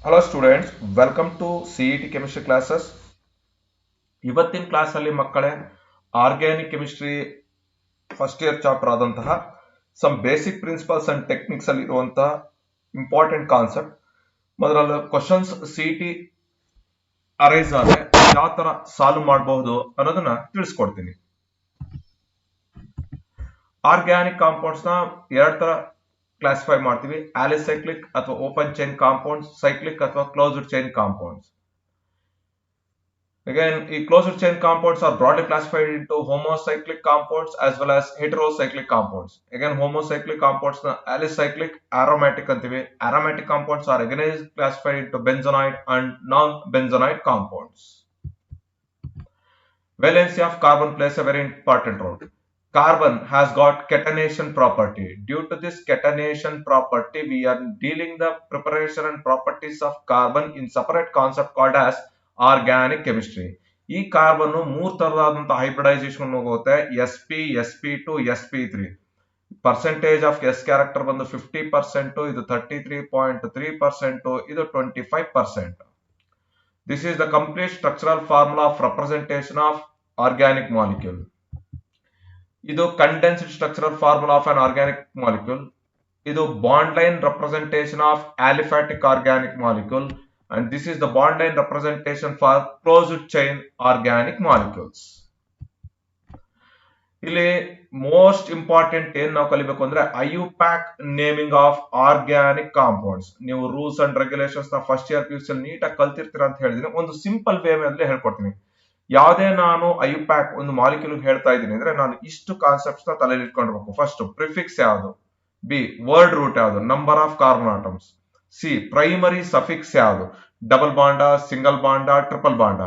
Hello students, welcome to CET chemistry classes. ಇವತ್ತಿನ class ಅಲ್ಲಿ ಮಕ್ಕಳೇ organic chemistry first year chapter ಆದಂತಹ some basic principles and techniques ಅಲ್ಲಿ ಇರುವಂತಹ ಇಂಪಾರ್ಟೆಂಟ್ ಕಾನ್ಸೆಪ್ಟ್ ಮೊದಲ ಕ್ವಶನ್ಸ್ ಸಿಇಟಿ ಅರೈಸ್ ಆದ್ರೆ ಯಾವ ತರ ಸಾಲ್ವ್ ಮಾಡಬಹುದು ಅನ್ನೋದನ್ನ ತಿಳಿಸ್ಕೊಡ್ತೀನಿ. ಆರ್ಗ್ಯಾನಿಕ್ ಕಾಂಪೌಂಡ್ಸ್ ನ ಎರಡ್ ತರ ಕ್ಲಾಸಿಫೈ ಮಾಡ್ತೀವಿ: ಆಲಿಸೈಕ್ಲಿಕ್ ಅಥವಾ ಓಪನ್ ಚೈನ್ ಕಾಂಪೌಂಡ್ಸ್, ಸೈಕ್ಲಿಕ್ ಅಥವಾ closed chain compounds. Again, closed chain compounds are broadly classified into homocyclic compounds as well as heterocyclic compounds. Again, homocyclic compounds na alicyclic, aromatic antivi. Aromatic compounds are again classified into benzonoid and non-benzonoid compounds. Valency of carbon plays a very important role. Carbon has got catenation property. Due to this catenation property, we are dealing the preparation and properties of carbon in separate concept called as organic chemistry. ಈ carbon ಮೂರ್ ತರದಾದಂತಹ hybridisation ಹೋಗುತ್ತೆ: sp2 sp3. Percentage of S character ಬಂದು 50%, ಇದು 33.3%, ಇದು 25%. This is the complete structural formula of representation of organic molecule. ಇದು condensed structural formula of an organic molecule. ಇದು bond line representation of aliphatic organic molecule. And this is the bond line representation for closed chain organic molecules. ಇಲ್ಲಿ most important ಏನ್ ನಾವು ಕಲಿಬೇಕು ಅಂದ್ರೆ IUPAC naming of organic compounds. ನೀವು rules and regulations ನ first year PUC ಅಲ್ಲಿ ನೀಟಾಗಿ ಕಲ್ತಿರ್ತೀರಾ ಅಂತ ಹೇಳಿದೀನಿ. ಒಂದು ಸಿಂಪಲ್ ವೇ ಮೇಲೆ ಹೇಳ್ಕೊಡ್ತೀನಿ. ಯಾವುದೇ ನಾನು ಐಯುಪ್ಯಾಕ್ ಒಂದು ಮಾಲಿಕ್ಯೂಲ್ ಹೇಳ್ತಾ ಇದ್ದೀನಿ ಅಂದ್ರೆ ನಾನು ಇಷ್ಟು ಕಾನ್ಸೆಪ್ಟ್ಸ್ ನ ತಲೆಯಲ್ಲಿ ಇಟ್ಕೊಂಡಿರ್ಬೇಕು. ಫಸ್ಟ್ ಪ್ರಿಫಿಕ್ಸ್ ಯಾವುದು, ಬಿ ವರ್ಡ್ ರೂಟ್ ಯಾವುದು, number of carbon atoms, C primary suffix ಯಾವುದು, double bond, single bond, triple bond,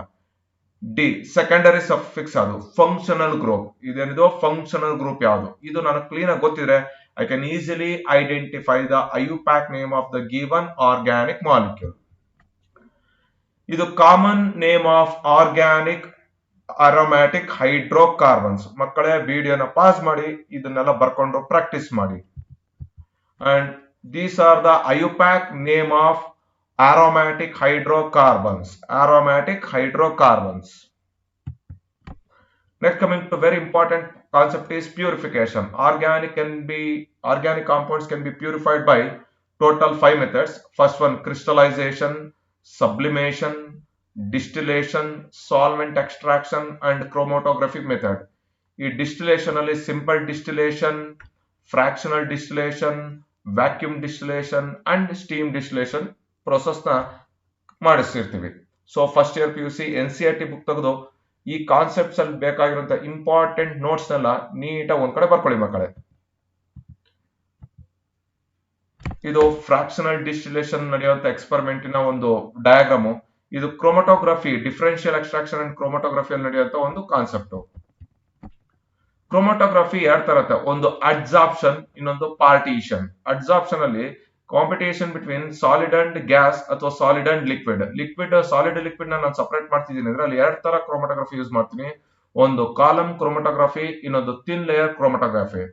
D secondary suffix ಯಾವುದು, ಫಂಕ್ಷನಲ್ ಗ್ರೂಪ್ ಇದೇನಿದು ಫಂಕ್ಷನಲ್ ಗ್ರೂಪ್ ಯಾವುದು. ಇದು ನನಗೆ ಕ್ಲೀನ್ ಆಗಿ ಗೊತ್ತಿದ್ರೆ I can easily identify the IUPAC name of the given organic molecule. ಇದು common name of organic aromatic hydrocarbons. ಮಕ್ಕಳೇ ವಿಡಿಯೋನ ಪಾಸ್ ಮಾಡಿ ಇದನ್ನೆಲ್ಲ ಬರ್ಕೊಂಡು ಪ್ರಾಕ್ಟೀಸ್ ಮಾಡಿ. And these are the IUPAC name of aromatic hydrocarbons. Aromatic hydrocarbons. Next, coming to very important concept is purification. Organic compounds can be purified by total 5 methods. First one, crystallization, sublimation, distillation, solvent extraction, and chromatographic method. ಈ distillation ಅಲ್ಲಿ simple distillation, fractional distillation, vacuum distillation and steam distillation process ನ ಮಾಡಿಸಿರ್ತೀವಿ. So first year PUC NCERT book ತೆಗೆದು ಈ concepts ಅಲ್ಲಿ ಬೇಕಾಗಿರುವಂತ important notes ನೆಲ್ಲ ನೀಟಾಗಿ ಒಂದ್ ಕಡೆ ಬರ್ಕೊಳ್ಳಿ ಮಕ್ಕಳೇ. ಇದು ಫ್ರಾಕ್ಷನಲ್ ಡಿಸ್ಟಿಲೇಷನ್ ನಡೆಯುವಂತ ಎಕ್ಸ್ಪೆರಿಮೆಂಟಿನ ಒಂದು ಡಯಾಗ್ರಾಮು. ಇದು ಕ್ರೋಮಟೋಗ್ರಫಿ, ಡಿಫರೆನ್ಷಿಯಲ್ ಎಕ್ಸ್ಟ್ರಾಕ್ಷನ್ ಅಂಡ್ ಕ್ರೋಮಟೋಗ್ರಫಿ ಅಲ್ಲಿ ನಡೆಯುವಂತ ಒಂದು ಕಾನ್ಸೆಪ್ಟ್. ಕ್ರೋಮಟೋಗ್ರಫಿ ಎರಡ್ ತರ ಇರುತ್ತೆ, ಒಂದು ಅಡ್ಸಾರ್ಪ್ಷನ್, ಇನ್ನೊಂದು ಪಾರ್ಟಿಷನ್. ಅಡ್ಸಾರ್ಪ್ಷನ್ ಅಲ್ಲಿ competition between solid and gas ಅಥವಾ solid and liquid. Solid liquid ನಾನು ಸಪರೇಟ್ ಮಾಡ್ತಿದ್ದೀನಿ ಅಂದ್ರೆ ಅಲ್ಲಿ ಎರಡ್ ತರ ಕ್ರೋಮಟೋಗ್ರಫಿ ಯೂಸ್ ಮಾಡ್ತೀನಿ. ಒಂದು ಕಾಲಮ್ ಕ್ರೋಮಟೋಗ್ರಫಿ, ಇನ್ನೊಂದು thin layer chromatography.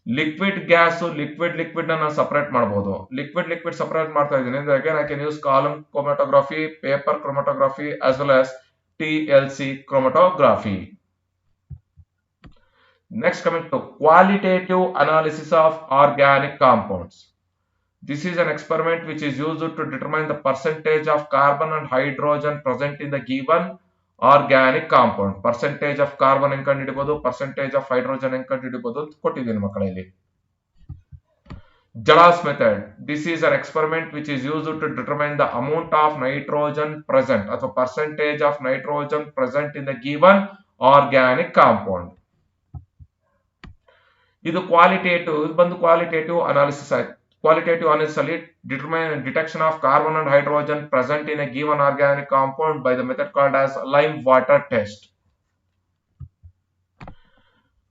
Liquid gas, liquid ನಾನು ಸಪರೇಟ್ ಮಾಡಬಹುದು. ಲಿಕ್ವಿಡ್ ಸಪರೇಟ್ ಮಾಡ್ತಾ ಇದ್ದೀನಿ ಅಂದ್ರೆ again I can use column chromatography, paper chromatography as well as TLC chromatography. Next, coming to qualitative analysis of organic compounds. This is an experiment which is used to determine the percentage of carbon and hydrogen present in the given organic compound. Percentage of carbon ಹೆಂಗ್ ಕಂಡುಹಿಡಿಬಹುದು, percentage of hydrogen ಹೆಂಗ್ ಕಂಡುಹಿಡಿಬಹುದು ಅಂತ ಕೊಟ್ಟಿದ್ದೀನಿ ಮಕ್ಕಳಲ್ಲಿ. Jalas method. This is an experiment which is used to determine the amount of nitrogen present ಅಥವಾ percentage of nitrogen present in the given organic compound. ಇದು qualitative analysis ಆಯ್ತು. Qualitative analysis ಅಲ್ಲಿ detection of carbon and hydrogen present in a given organic compound by the method called as lime water test.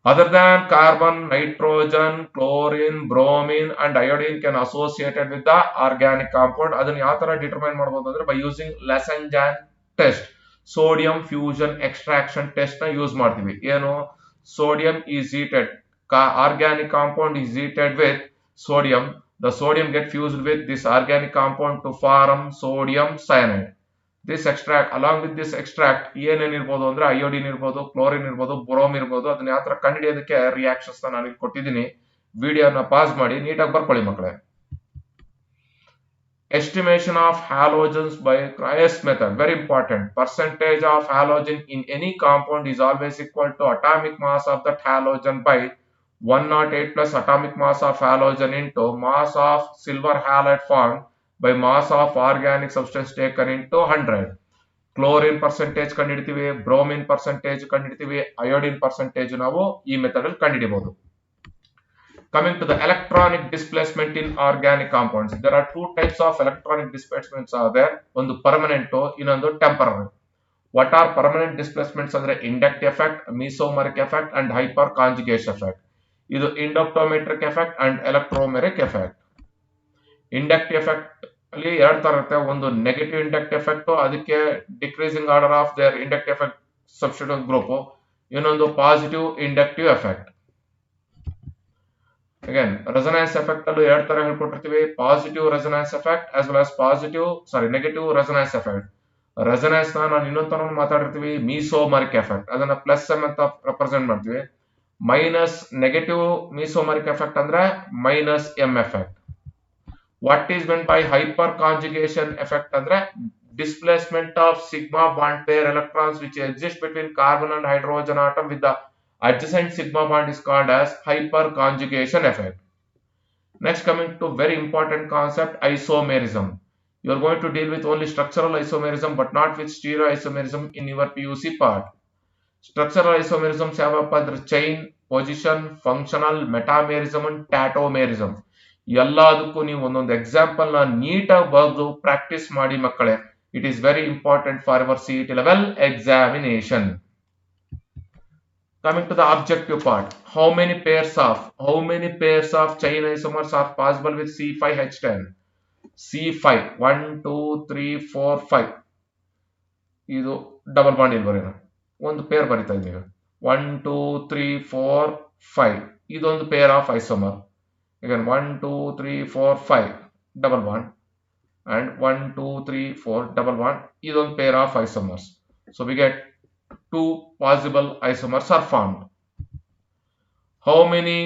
Other than carbon, nitrogen, chlorine, bromine and iodine can associated with the organic compound. ಅದನ್ನ ಯಾವ ತರ determine ಮಾಡಬಹುದು ಅಂದ್ರೆ by using Lagrange test. Sodium fusion extraction test ನ use ಮಾಡ್ತೀವಿ. ಏನು, sodium is heated, organic compound is heated with sodium, The sodium get fused with this organic compound to form sodium cyanide. This extract, along with this extract, ಏನೇನಿರ್ಬೋದು ಅಂದ್ರೆ iodine ಇರ್ಬೋದು, chlorine ಇರ್ಬೋದು, ಬ್ರೋಮ್ ಇರ್ಬೋದು. ಅದನ್ನ ಯಾವ ತರ ಕಂಡುಹಿಡಿಯೋದಕ್ಕೆ ರಿಯಾಕ್ಷನ್ಸ್ ನಾನು ಇಲ್ಲಿ ಕೊಟ್ಟಿದ್ದೀನಿ. ವಿಡಿಯೋನ ಪಾಸ್ ಮಾಡಿ ನೀಟಾಗಿ ಬರ್ಕೊಳ್ಳಿ ಮಕ್ಕಳೇ. Estimation of halogens by Kreysz method, very important. Percentage of halogen in any compound is always equal to atomic mass of that halogen by 108 plus atomic mass of halogen into mass of silver halide formed by mass of organic substance taken into 100. Chlorine percentage ಕಂಡುಹಿಡಿತೀವಿ, bromine percentage ಕಂಡುಹಿಡಿತೀವಿ, iodine percentage ನಾವು ಈ method ಅಲ್ಲಿ ಕಂಡುಹಿಡಿಯಬಹುದು. Coming to the electronic displacement in organic compounds, there are two types of electronic displacements are there. ಒಂದು permanent, ಇನ್ನೊಂದು temporary. What are permanent displacements ಅಂದ್ರೆ inductive effect, mesomeric effect and hyperconjugation effect. ಇದು indoptometric effect and electromeric effect. Inductive effect ಅಲ್ಲಿ ಎರಡು ತರ ಇರುತ್ತೆ. ಒಂದು negative inductive effect, ಅದಕ್ಕೆ decreasing order of their inductive effect substitute group. ಇನ್ನೊಂದು positive inductive effect. Again resonance effect ಅಲ್ಲೂ ಎರಡು ತರ ಹೇಳ್ಕೊಟ್ಟಿರ್ತೀವಿ. Positive resonance effect as well as negative resonance effect. Resonance ನಾನು ಇನ್ನೊಂದು ತರ ಮಾತಾಡಿರ್ತೀವಿ, ಮೀಸೋಮರಿಕ್ ಎಫೆಕ್ಟ್. ಅದನ್ನ ಪ್ಲಸ್ ಎಂ ಅಂತ ರೆಪ್ರೆಸೆಂಟ್ ಮಾಡ್ತೀವಿ. ಮೈನಸ್ ನೆಗೆಟಿವ್ ಮೀಸೋಮರಿಕ್ ಎಫೆಕ್ಟ್ ಅಂದ್ರೆ minus M effect. What is meant by hyperconjugation effect ಅಂದ್ರೆ displacement of sigma bond pair electrons which exist between carbon and hydrogen atom with the adjacent sigma bond is called as hyperconjugation effect. Next, coming to very important concept, isomerism. You are going to deal with only structural isomerism but not with stereoisomerism in your PUC part. Structural isomerisms ಯಾವಪ್ಪ ಅಂದ್ರೆ chain, position, functional, metamerism and tautomerism. ಎಲ್ಲದಕ್ಕೂ ನೀವು ಒಂದೊಂದು example ನ ನೀಟಾಗಿ ಬರೆದು practice ಮಾಡಿ ಮಕ್ಕಳೇ. It is very important for our CET level examination. Coming to the objective part, how many pairs of chain isomers are possible with C5H10? C5 1 2 3 4 5. ಇದು double bond ಇಲ್ಲಿ ಬರೋಣ. ಒಂದು ಪೇರ್ ಬರಿತಾ ಇದ್ದೀವಿ. 1 2 3 4 5. ಇದೊಂದು pair of isomer. Again 1 2 3 4 5 double bond and 1 2 3 4 double bond. Is on pair of isomers. So we get two possible isomers are formed. How many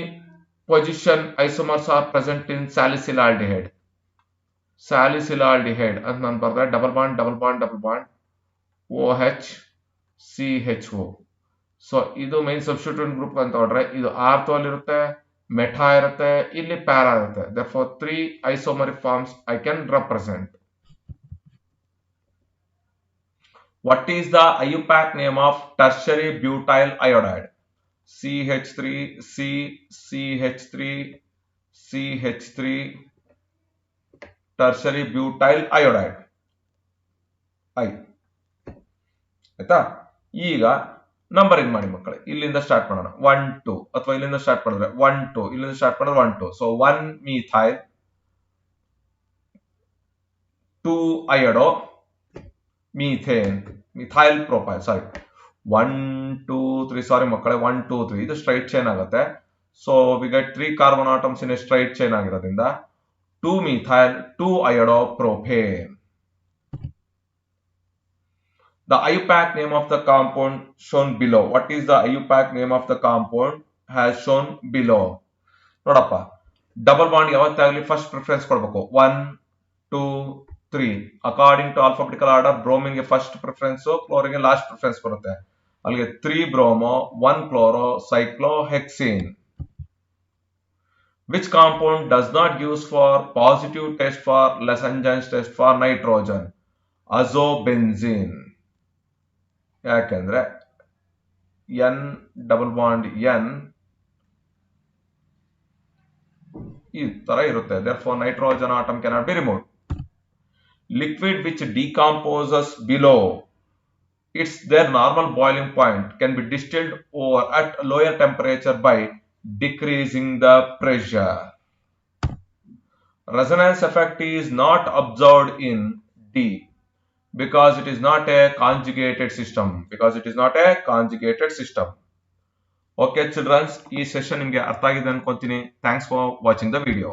position isomers are present in salicylaldehyde? Salicylaldehyde and nan barda double bond double bond double bond OH CHO. So idu main substituent group anta hodre idu ortho alli irutte, ಮೆಠಾ ಇರುತ್ತೆ, ಇಲ್ಲಿ para ಇರುತ್ತೆ. therefore 3 isomeric forms I can represent. What is the IUPAC name of tertiary butyl iodide? CH3 C CH3 CH3 tertiary butyl iodide. ಆಯ್ತಾ? ಈಗ numbering ಮಾಡಿ ಮಕ್ಕಳೇ. ಇಲ್ಲಿಂದ start ಮಾಡೋಣ. 1 2 ಅಥವಾ ಇಲ್ಲಿಂದ ಸ್ಟಾರ್ಟ್ ಮಾಡಿದ್ರೆ 1 2, ಇಲ್ಲಿಂದ ಸ್ಟಾರ್ಟ್ ಮಾಡಿದ್ರೆ 1 2. So 1 methyl 2 iodo methane methyl propyl 1 2 3 ಸಾರಿ ಮಕ್ಕಳೇ 1 2 3 ಇದು ಸ್ಟ್ರೈಟ್ ಚೈನ್ ಆಗುತ್ತೆ. So we get 3 carbon atoms in a straight chain ಆಗಿರೋದ್ರಿಂದ 2 methyl 2 iodo propane. The IUPAC name of the compound shown below. What is the IUPAC name of the compound has shown below? ನೋಡಪ್ಪ, double bond ಯಾವತ್ತಾಗಲಿ first preference ಕೊಡಬೇಕು. 1 2 3 according to alphabetical order. Bromine ಗೆ first preference, chlorine ಗೆ last preference ಬರುತ್ತೆ. ಅಲ್ಲಿಗೆ 3 bromo 1 chloro cyclohexene. Which compound does not use for positive test for Lagrange test for nitrogen? Azobenzene. ಯಾಕೆಂದ್ರೆ N double bond N ಈ ತರ ಇರುತ್ತೆ. therefore nitrogen atom cannot be removed. Liquid which decomposes below its their normal boiling point can be distilled over at lower temperature by decreasing the pressure. Resonance effect is not observed in D because it is not a conjugated system. Okay children, ಈ session ನಿಮಗೆ ಅರ್ಥ ಆಗಿದೆ ಅನ್ಕೊಂತೀನಿ. Thanks for watching the video.